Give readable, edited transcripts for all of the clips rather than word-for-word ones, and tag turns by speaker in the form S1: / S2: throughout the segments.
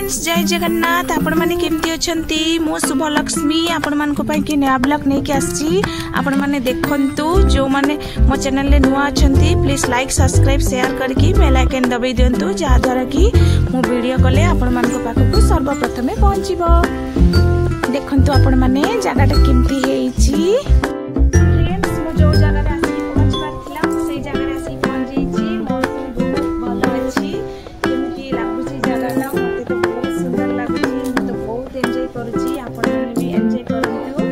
S1: Friends जय जगन्नाथ आपण माने केमती अछंती मो शुभ लक्ष्मी आपण मान को पई कि नया ब्लॉग नै के आसी आपण माने देखंतु जो माने मो चैनल ले नुआ अछंती प्लीज लाइक सब्सक्राइब शेयर करके बेल आइकन दबाई दियंतु जा द्वारा कि मो वीडियो कले आपण मान को पाखु को सर्वप्रथमे पहुंचीबो। देखंतु आपण माने जगाटा केमती हेइची फ्रेंड्स मो जो जगाटा आसी पहुंचबार थिला सेई जगाटा आसी पहुंची छी मौसम बहुत भलो अछि केमती लागुची जगाटा मते तो बहुत सुंदर लागुची मु तो बहुत एन्जॉय करूची आपण माने भी एन्जॉय करंतु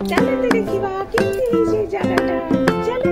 S1: चले देखिबा केमती हेइची जगाटा चले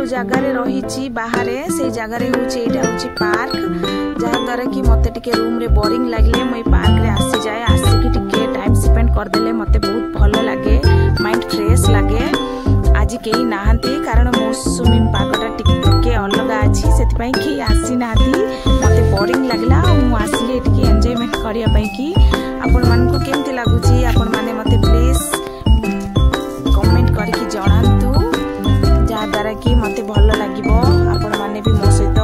S1: जगार रही बाहर से जगार हूँ पार्क जहाँ द्वारा कि मते टिके रूम रे बोरिंग लगे मुझे पार्क रे आसी जाए आसिक टिके टाइम स्पेंड करदेले मते बहुत भलो लागे माइंड फ्रेश लागे। आज कहीं नहांती कारण मौसमी पागटा टिके अलग अच्छी से कि आसी ना मते बोरिंग लगला आसिले टिके एंजॉयमेंट करिया पई कि आपण मान को केमती लागुची आपण माने मते प्लीज कमेंट करके जणांतु जा द्वारा कि मते भलो लागिबो आपण माने भी मो सहित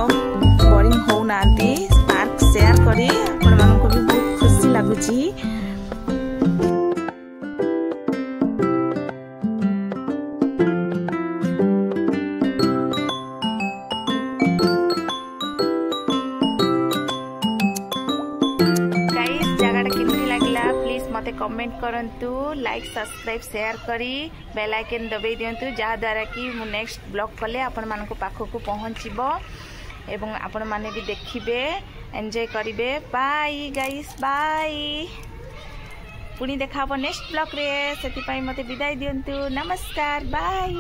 S1: बोरिंग हो नांती पार्क शेयर करी आपण मान को भी बहुत खुशी लागुची। मते कमेंट करंतु लाइक सब्सक्राइब शेयर करी बेल आइकन दबाई दियंतु जहाँ द्वारा कि मु नेक्स्ट ब्लॉग कले आपण मान को पाखो को पहुँचबो एवं आपण माने भी देखिबे एंजॉय करिवे। बाय गाइस बाय पुणी देखाबो नेक्स्ट ब्लॉग रे सेति पई मते विदाई दियंतु नमस्कार बाय।